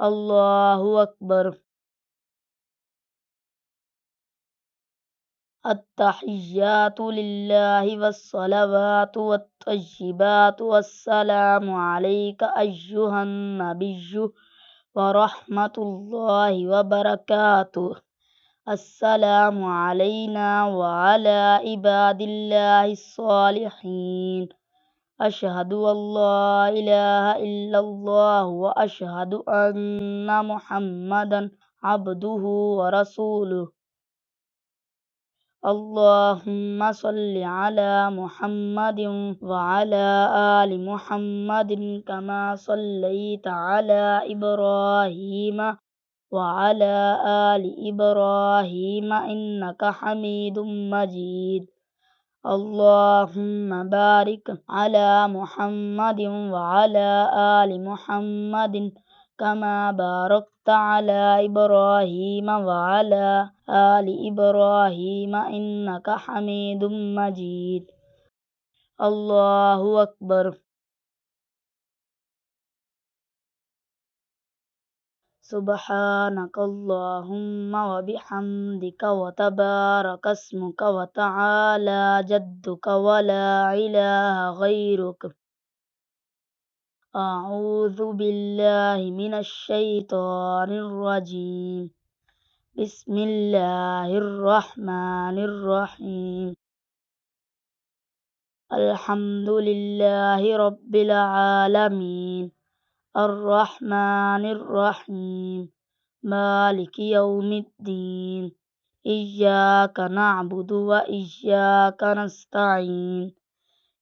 الله أكبر. التحيات لله والصلوات والطيبات والسلام عليك أيها النبي ورحمة الله وبركاته. السلام علينا وعلى عباد الله الصالحين. أشهد أن لا إله إلا الله وأشهد أن محمدا عبده ورسوله. اللهم صل على محمد وعلى آل محمد كما صليت على إبراهيم وعلى آل إبراهيم إنك حميد مجيد. اللهم بارك على محمد وعلى آل محمد كما باركت على إبراهيم وعلى آل إبراهيم إنك حميد مجيد. الله أكبر. سبحانك اللهم وبحمدك وتبارك اسمك وتعالى جدك ولا إله غيرك. أعوذ بالله من الشيطان الرجيم. بسم الله الرحمن الرحيم. الحمد لله رب العالمين الرحمن الرحيم مالك يوم الدين. إياك نعبد وإياك نستعين.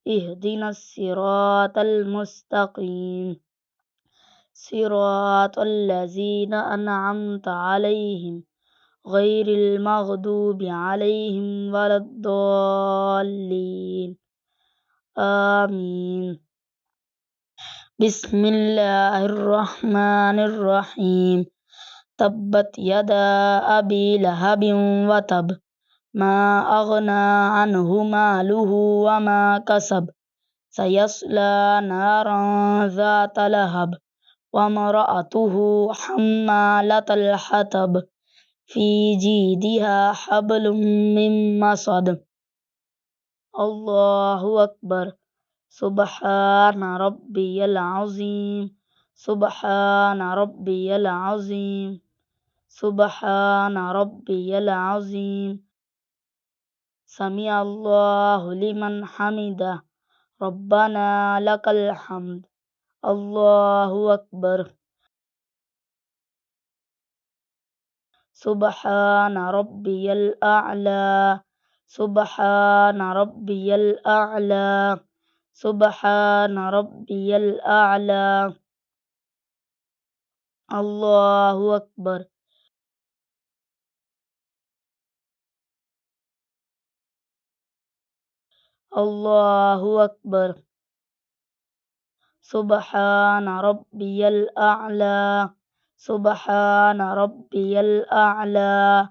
اهدنا الصراط المستقيم صراط الذين أنعمت عليهم غير المغضوب عليهم ولا الضالين. آمين. بسم الله الرحمن الرحيم. تبت يدا أبي لهب وتب ما أغنى عنه ماله وما كسب سيصلى نارا ذات لهب وامرأته حمالة الحطب في جيدها حبل من مسد. الله أكبر. سبحان ربي العظيم. سبحان ربي العظيم. سبحان ربي العظيم. سمع الله لمن حمده. ربنا لك الحمد. الله أكبر. سبحان ربي الأعلى. سبحان ربي الأعلى. سبحان ربي الأعلى. الله أكبر. الله أكبر. سبحان ربي الأعلى. سبحان ربي الأعلى.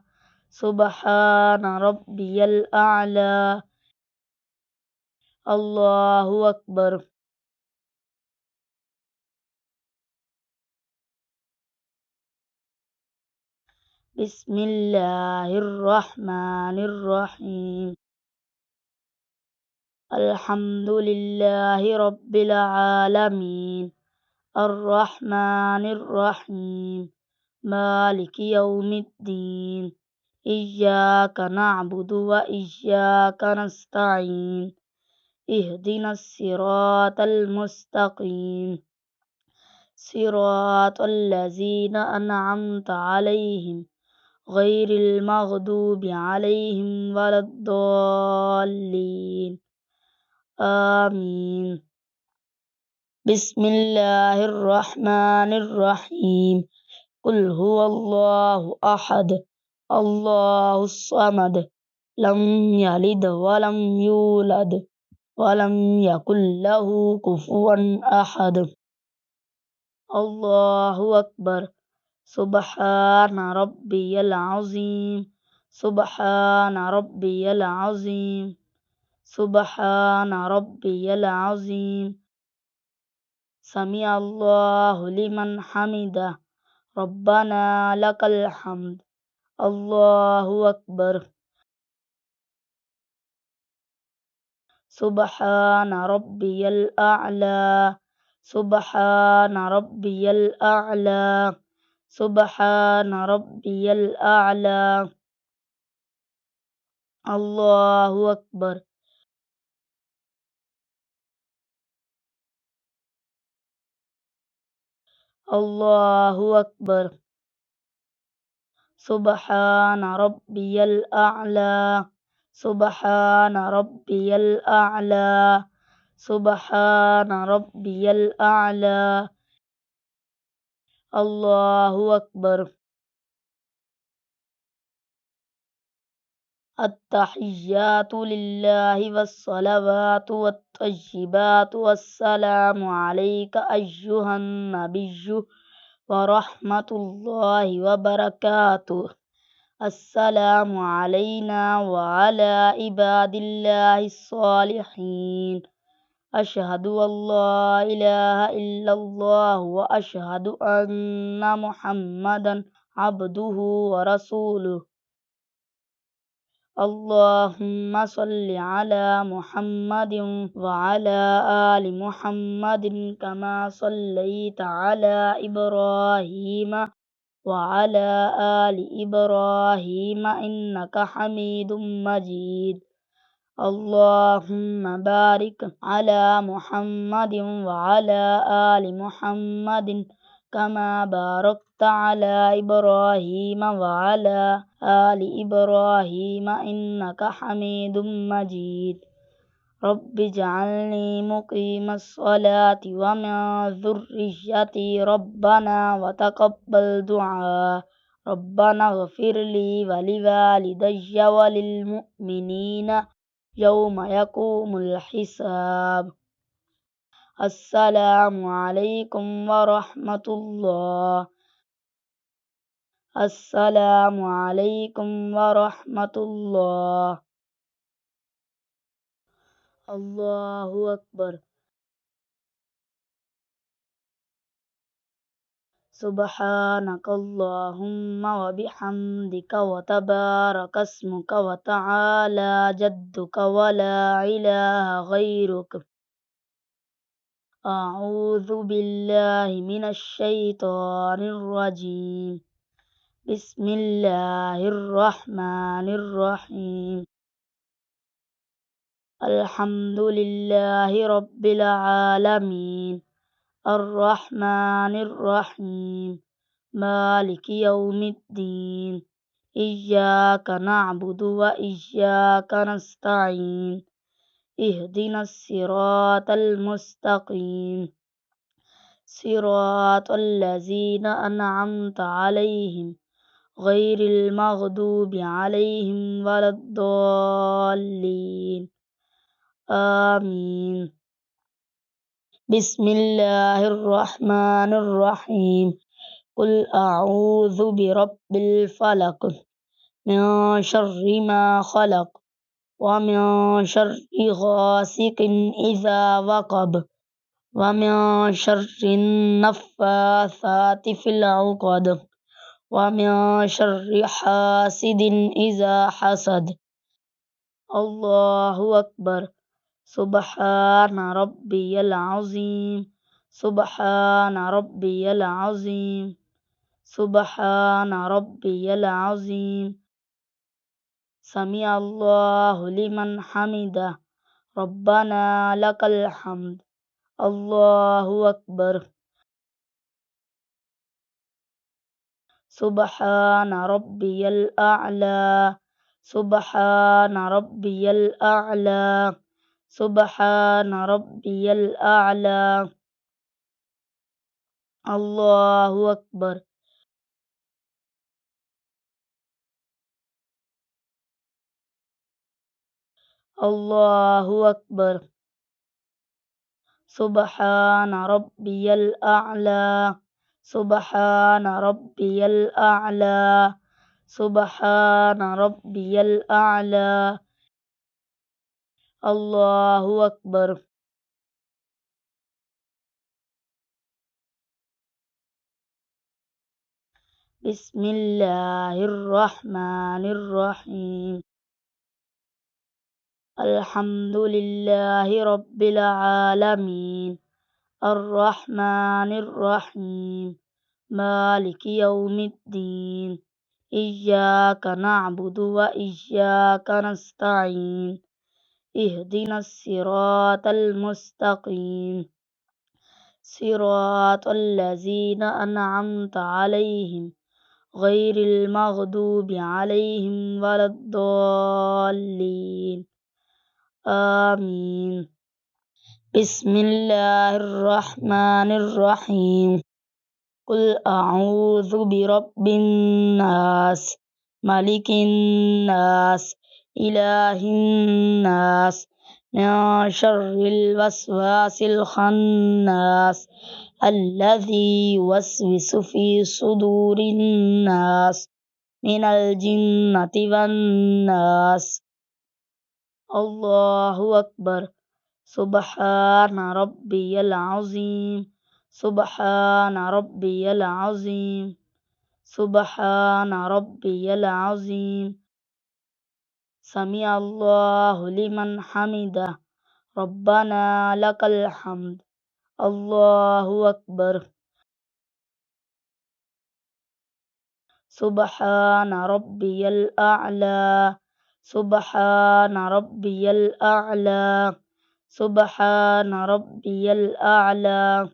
سبحان ربي الأعلى. الله أكبر. بسم الله الرحمن الرحيم. الحمد لله رب العالمين الرحمن الرحيم مالك يوم الدين. إياك نعبد وإياك نستعين. اهدنا الصراط المستقيم صراط الذين أنعمت عليهم غير المغضوب عليهم ولا الضالين. آمين. بسم الله الرحمن الرحيم. قل هو الله أحد الله الصمد لم يلد ولم يولد ولم يكن له كفوا أحد. الله أكبر. سبحان ربي العظيم. سبحان ربي العظيم. سبحان ربي العظيم. سمع الله لمن حمده. ربنا لك الحمد الله أكبر سبحان ربي الأعلى سبحان ربي الأعلى سبحان ربي الأعلى الله أكبر الله أكبر سبحان ربي الأعلى سبحان ربي الأعلى سبحان ربي الأعلى الله أكبر التحيات لله والصلوات والطيبات والسلام عليك أيها النبي ورحمة الله وبركاته السلام علينا وعلى عباد الله الصالحين أشهد أن لا إله إلا الله وأشهد أن محمدا عبده ورسوله اللهم صل على محمد وعلى آل محمد كما صليت على إبراهيم وعلى آل إبراهيم إنك حميد مجيد اللهم بارك على محمد وعلى آل محمد كما باركت على إبراهيم وعلى آل إبراهيم إنك حميد مجيد رب اجعلني مقيم الصلاة ومن ذريتي ربنا وتقبل دعاء ربنا اغفر لي ولوالدي وللمؤمنين يوم يقوم الحساب السلام عليكم ورحمة الله السلام عليكم ورحمة الله الله أكبر سبحانك اللهم وبحمدك وتبارك اسمك وتعالى جدك ولا إله غيرك أعوذ بالله من الشيطان الرجيم بسم الله الرحمن الرحيم الحمد لله رب العالمين الرحمن الرحيم مالك يوم الدين إياك نعبد وإياك نستعين اهدنا الصراط المستقيم صراط الذين أنعمت عليهم غير المغضوب عليهم ولا الضالين آمين بسم الله الرحمن الرحيم قل أعوذ برب الفلق من شر ما خلق ومن شر غاسق إذا وقب ومن شر النفاثات في العقد ومن شر حاسد إذا حسد الله أكبر سبحان ربي العظيم سبحان ربي العظيم سبحان ربي العظيم سمع الله لمن حمده ربنا لك الحمد الله أكبر سبحان ربي الأعلى سبحان ربي الأعلى سبحان ربي الأعلى الله أكبر الله أكبر سبحان ربي الأعلى سبحان ربي الأعلى سبحان ربي الأعلى الله أكبر بسم الله الرحمن الرحيم الحمد لله رب العالمين الرحمن الرحيم مالك يوم الدين إياك نعبد وإياك نستعين اهدنا الصراط المستقيم صراط الذين أنعمت عليهم غير المغضوب عليهم ولا الضالين آمين بسم الله الرحمن الرحيم قل أعوذ برب الناس ملك الناس إله الناس من شر الوسواس الخناس الذي يوسوس في صدور الناس من الجنة والناس الله أكبر سبحان ربي العظيم سبحان ربي العظيم سبحان ربي العظيم سمع الله لمن حمده ربنا لك الحمد الله أكبر سبحان ربي الأعلى سبحان ربي الأعلى سبحان ربي الأعلى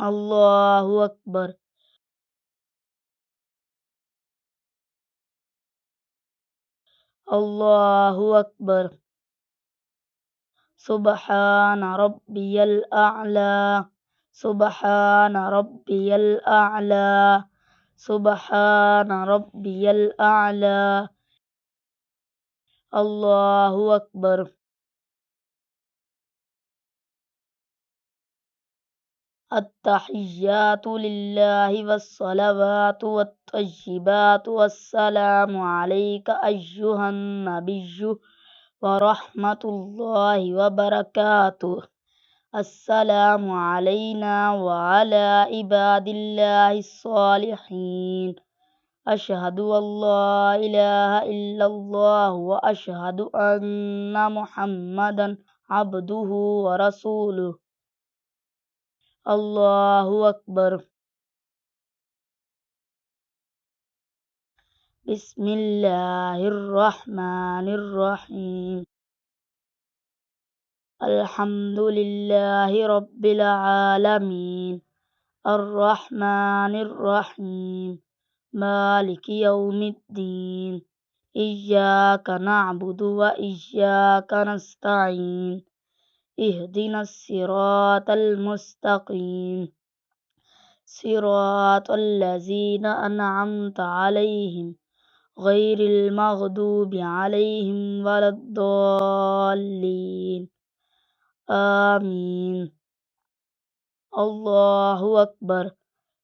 الله أكبر الله أكبر سبحان ربي الأعلى سبحان ربي الأعلى سبحان ربي الأعلى الله أكبر التحيات لله والصلوات والطيبات والسلام عليك أيها النبي ورحمة الله وبركاته السلام علينا وعلى عباد الله الصالحين أشهد أن لا إله إلا الله وأشهد أن محمدا عبده ورسوله الله أكبر بسم الله الرحمن الرحيم الحمد لله رب العالمين الرحمن الرحيم مالك يوم الدين إياك نعبد وإياك نستعين اهدنا الصراط المستقيم صراط الذين أنعمت عليهم غير المغضوب عليهم ولا الضالين آمين الله أكبر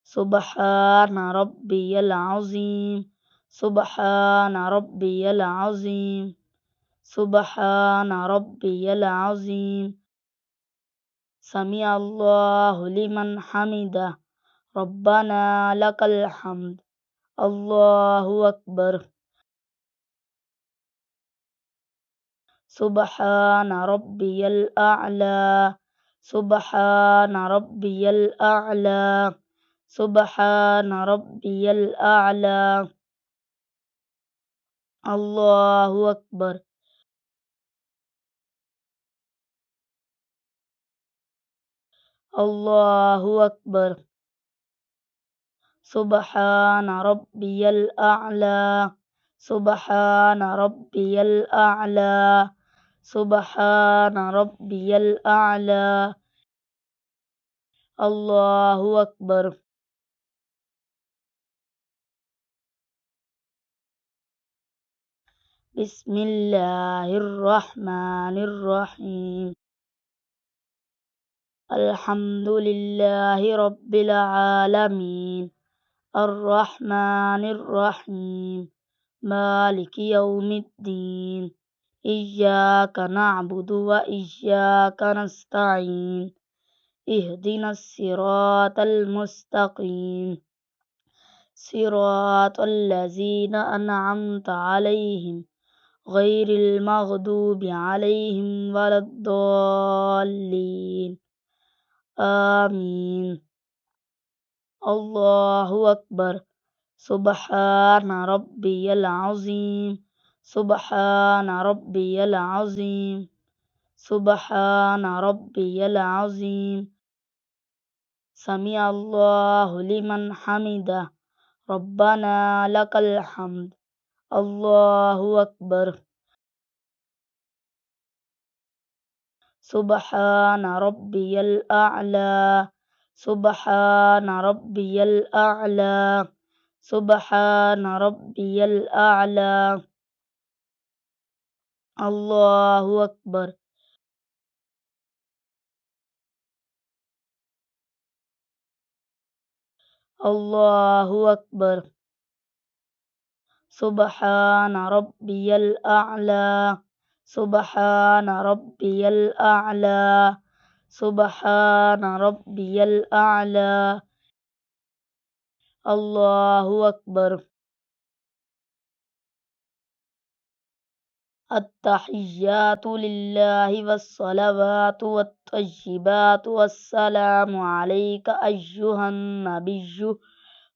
سبحان ربي العظيم سبحان ربي العظيم سبحان ربي العظيم سمع الله لمن حمده ربنا لك الحمد الله أكبر سبحان ربي الأعلى سبحان ربي الأعلى سبحان ربي الأعلى الله أكبر الله أكبر سبحان ربي الأعلى سبحان ربي الأعلى سبحان ربي الأعلى الله أكبر بسم الله الرحمن الرحيم الحمد لله رب العالمين الرحمن الرحيم مالك يوم الدين إياك نعبد وإياك نستعين اهدنا الصراط المستقيم صراط الذين أنعمت عليهم غير المغضوب عليهم ولا الضالين آمين. الله أكبر. سبحان ربي العظيم. سبحان ربي العظيم. سبحان ربي العظيم. سمع الله لمن حمده. ربنا لك الحمد. الله أكبر. سبحان ربي الأعلى. سبحان ربي الأعلى. سبحان ربي الأعلى. الله أكبر. الله أكبر. سبحان ربي الأعلى. سبحان ربي الأعلى. سبحان ربي الأعلى. الله أكبر. التحيات لله والصلوات والطيبات والسلام عليك أيها النبي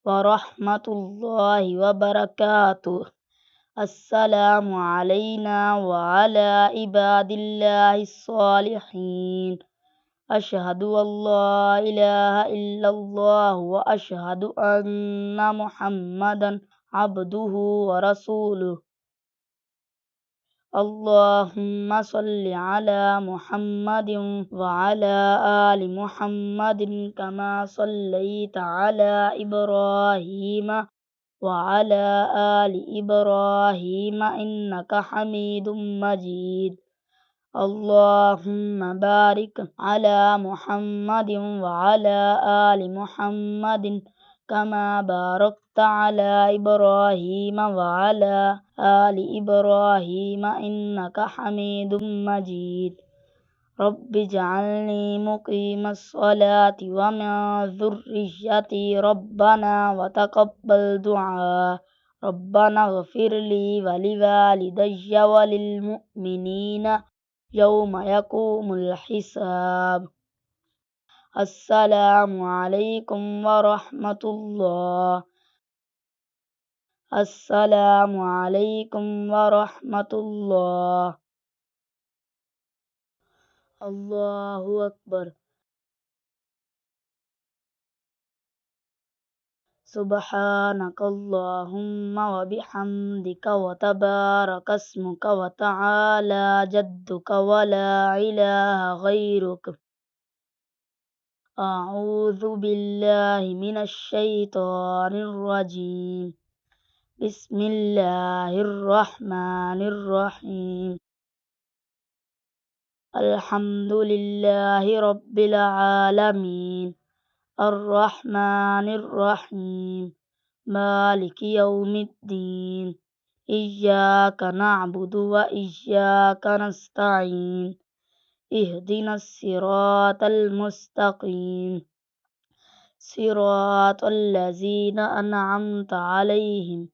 ورحمة الله وبركاته. السلام علينا وعلى عباد الله الصالحين. أشهد أن لا إله إلا الله وأشهد أن محمدا عبده ورسوله. اللهم صل على محمد وعلى آل محمد كما صليت على إبراهيم وعلى آل إبراهيم إنك حميد مجيد. اللهم بارك على محمد وعلى آل محمد كما باركت على إبراهيم وعلى آل إبراهيم إنك حميد مجيد. رب اجعلني مقيم الصلاة ومن ذريتي ربنا وتقبل دعاء. ربنا اغفر لي ولوالدي وللمؤمنين يوم يقوم الحساب. السلام عليكم ورحمة الله. السلام عليكم ورحمة الله. الله أكبر. سبحانك اللهم وبحمدك وتبارك اسمك وتعالى جدك ولا إله غيرك. أعوذ بالله من الشيطان الرجيم. بسم الله الرحمن الرحيم. الحمد لله رب العالمين. الرحمن الرحيم. مالك يوم الدين. إياك نعبد وإياك نستعين. اهدنا الصراط المستقيم. صراط الذين أنعمت عليهم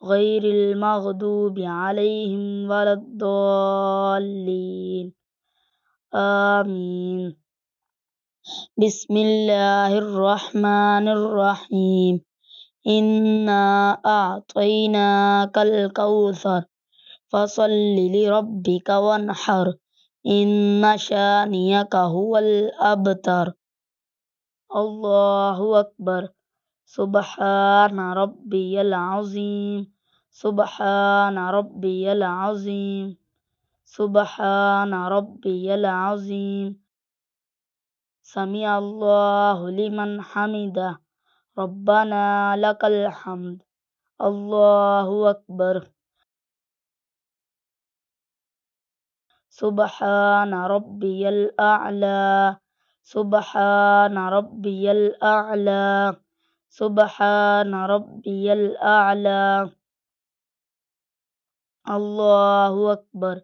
غير المغضوب عليهم ولا الضالين آمين. بسم الله الرحمن الرحيم. إنا أعطيناك الكوثر فصل لربك وانحر إن شانئك هو الأبتر. الله أكبر. سبحان ربي العظيم. سبحان ربي العظيم. سبحان ربي العظيم. سمع الله لمن حمده. ربنا لك الحمد. الله أكبر. سبحان ربي الأعلى. سبحان ربي الأعلى. سبحان ربي الأعلى. الله أكبر.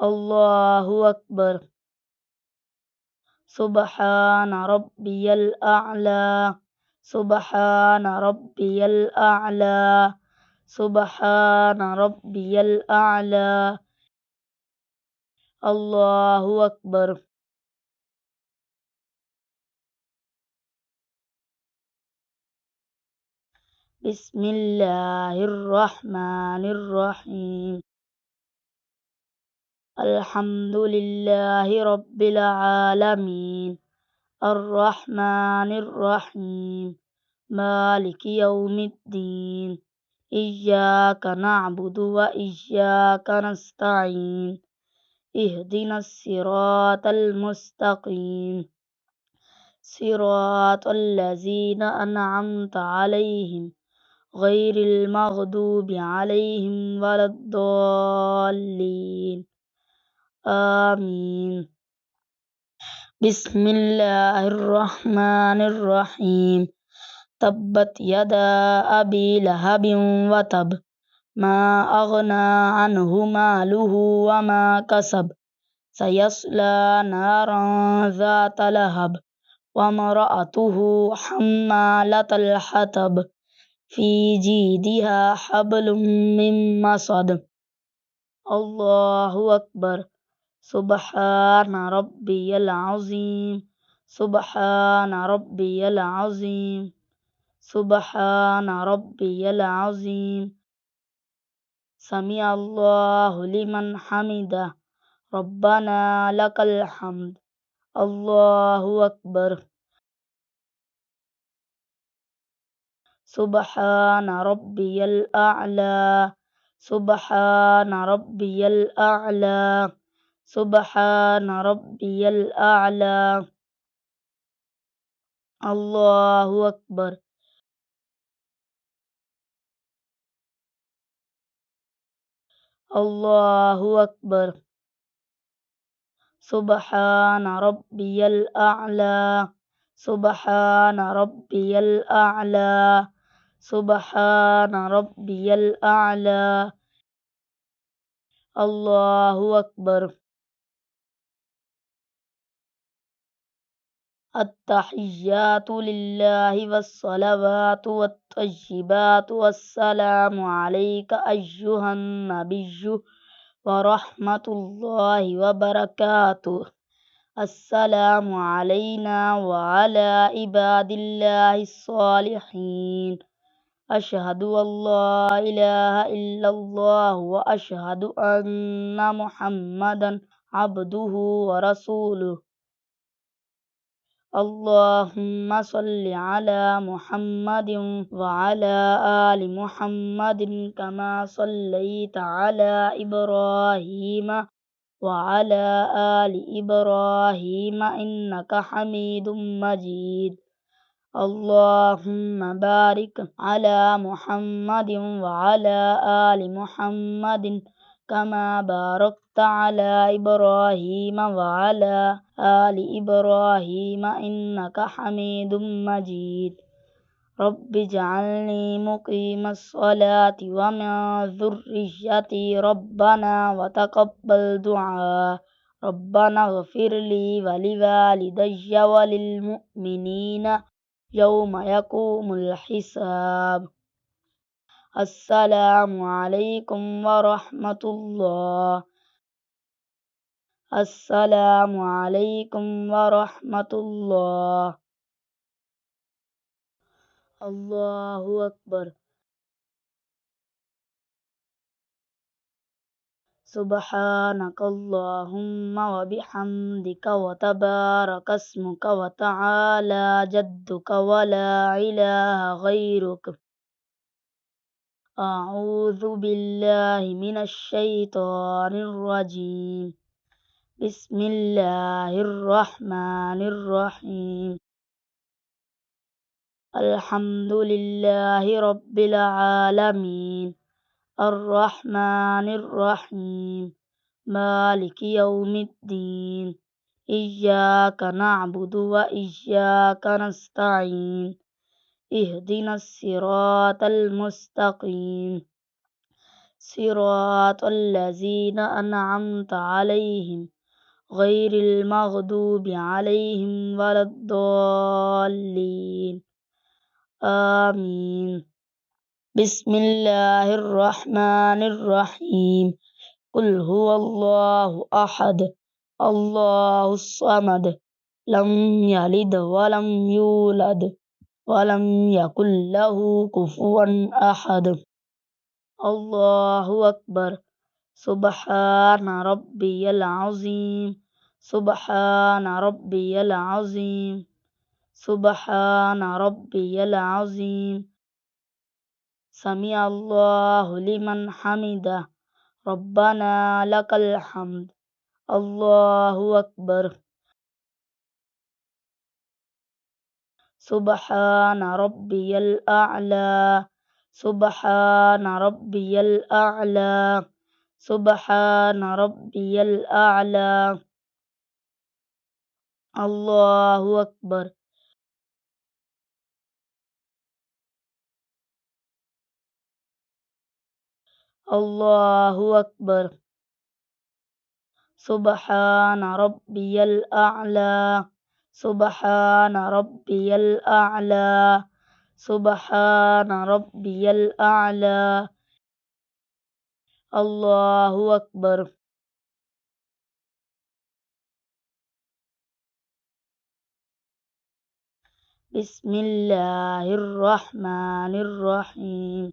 الله أكبر. سبحان ربي الأعلى سبحان ربي الأعلى سبحان ربي الأعلى الله أكبر بسم الله الرحمن الرحيم الحمد لله رب العالمين الرحمن الرحيم مالك يوم الدين إياك نعبد وإياك نستعين اهدنا الصراط المستقيم صراط الذين أنعمت عليهم غير المغضوب عليهم ولا الضالين آمين بسم الله الرحمن الرحيم تبت يدا أبي لهب وتب ما أغنى عنه ماله وما كسب سيصلى نارا ذات لهب وامرأته حمالة الحطب في جيدها حبل من مسد الله أكبر سبحان ربي العظيم سبحان ربي العظيم سبحان ربي العظيم سمع الله لمن حمده ربنا لك الحمد الله أكبر سبحان ربي الأعلى سبحان ربي الأعلى سبحان ربي الأعلى الله أكبر الله أكبر سبحان ربي الأعلى سبحان ربي الأعلى سبحان ربي الأعلى الله أكبر التحيات لله والصلوات والطيبات والسلام عليك أيها النبي ورحمة الله وبركاته السلام علينا وعلى عباد الله الصالحين أشهد أن لا إله إلا الله وأشهد أن محمدا عبده ورسوله اللهم صل على محمد وعلى آل محمد كما صليت على إبراهيم وعلى آل إبراهيم إنك حميد مجيد اللهم بارك على محمد وعلى آل محمد كما باركت على إبراهيم وعلى آل إبراهيم إنك حميد مجيد رب اجعلني مقيم الصلاة ومن ذريتي ربنا وتقبل دعاء ربنا اغفر لي ولوالدي وللمؤمنين يوم يقوم الحساب السلام عليكم ورحمة الله السلام عليكم ورحمة الله الله أكبر سبحانك اللهم وبحمدك وتبارك اسمك وتعالى جدك ولا إله غيرك أعوذ بالله من الشيطان الرجيم بسم الله الرحمن الرحيم الحمد لله رب العالمين الرحمن الرحيم مالك يوم الدين إياك نعبد وإياك نستعين اهدنا الصراط المستقيم صراط الذين أنعمت عليهم غير المغضوب عليهم ولا الضالين آمين. بسم الله الرحمن الرحيم. قل هو الله أحد الله الصمد لم يلد ولم يولد ولم يكن له كفوا أحد. الله أكبر. سبحان ربي العظيم. سبحان ربي العظيم. سبحان ربي العظيم. سمع الله لمن حمده. ربنا لك الحمد. الله أكبر. سبحان ربي الأعلى. سبحان ربي الأعلى. سبحان ربي الأعلى. الله أكبر. الله أكبر. سبحان ربي الأعلى. سبحان ربي الأعلى. سبحان ربي الأعلى. الله أكبر. بسم الله الرحمن الرحيم.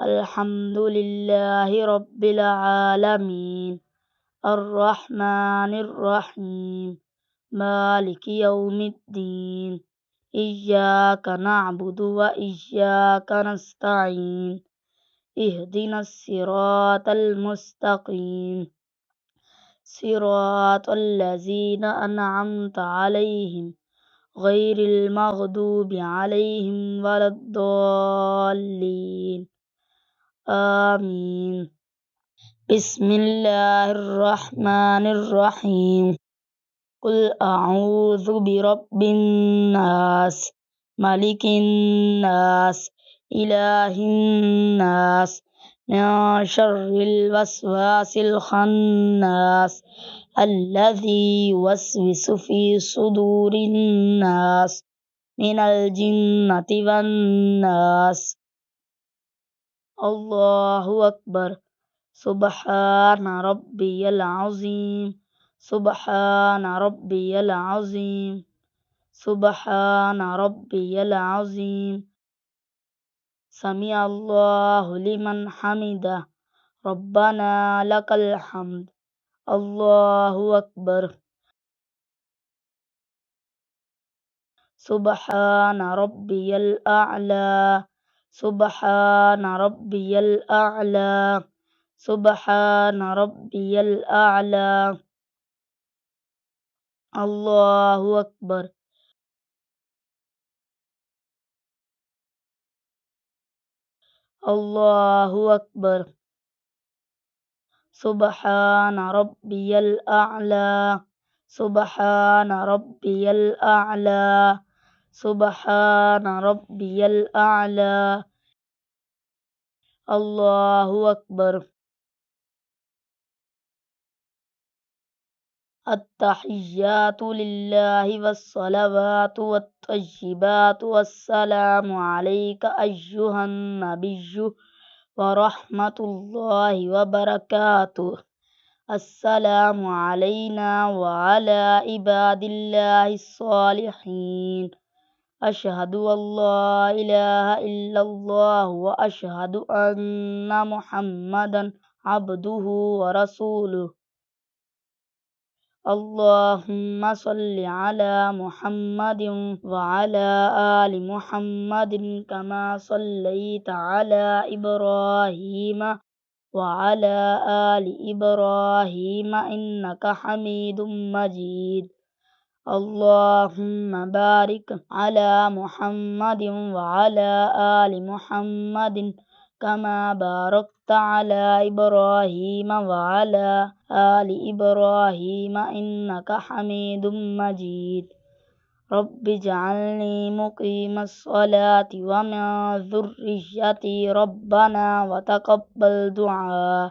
الحمد لله رب العالمين الرحمن الرحيم مالك يوم الدين إياك نعبد وإياك نستعين اهدنا الصراط المستقيم صراط الذين أنعمت عليهم غير المغضوب عليهم ولا الضالين آمين. بسم الله الرحمن الرحيم. قل أعوذ برب الناس ملك الناس إله الناس من شر الوسواس الخناس الذي يوسوس في صدور الناس من الجنة والناس. الله أكبر. سبحان ربي العظيم. سبحان ربي العظيم. سبحان ربي العظيم. سمع الله لمن حمده. ربنا لك الحمد. الله أكبر. سبحان ربي الأعلى. سبحان ربي الأعلى. سبحان ربي الأعلى. الله أكبر. الله أكبر. سبحان ربي الأعلى. سبحان ربي الأعلى. سبحان ربي الأعلى. الله أكبر. التحيات لله والصلوات والطيبات والسلام عليك أيها النبي ورحمة الله وبركاته. السلام علينا وعلى عباد الله الصالحين. أشهد أن لا إله إلا الله وأشهد أن محمدا عبده ورسوله. اللهم صل على محمد وعلى آل محمد كما صليت على إبراهيم وعلى آل إبراهيم إنك حميد مجيد. اللهم بارك على محمد وعلى آل محمد كما باركت على إبراهيم وعلى آل إبراهيم إنك حميد مجيد. رب اجعلني مقيم الصلاة ومن ذريتي ربنا وتقبل دعاء.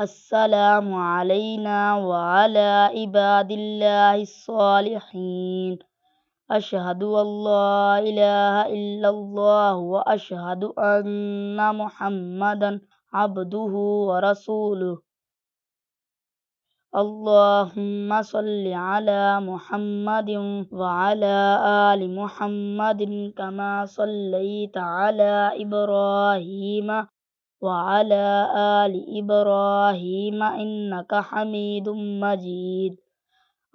السلام علينا وعلى عباد الله الصالحين أشهد أن لا إله إلا الله وأشهد أن محمدا عبده ورسوله اللهم صل على محمد وعلى آل محمد كما صليت على إبراهيم وعلى آل إبراهيم إنك حميد مجيد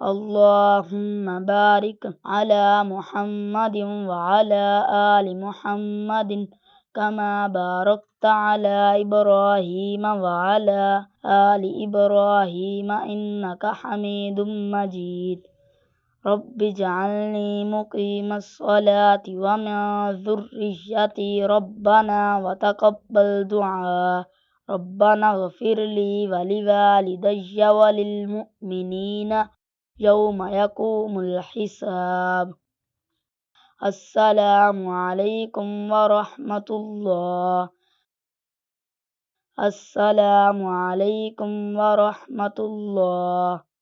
اللهم بارك على محمد وعلى آل محمد كما باركت على إبراهيم وعلى آل إبراهيم إنك حميد مجيد رب اجعلني مقيم الصلاة ومن ذريتي ربنا وتقبل دعاء ربنا اغفر لي ولوالدي وللمؤمنين يوم يقوم الحساب السلام عليكم ورحمة الله السلام عليكم ورحمة الله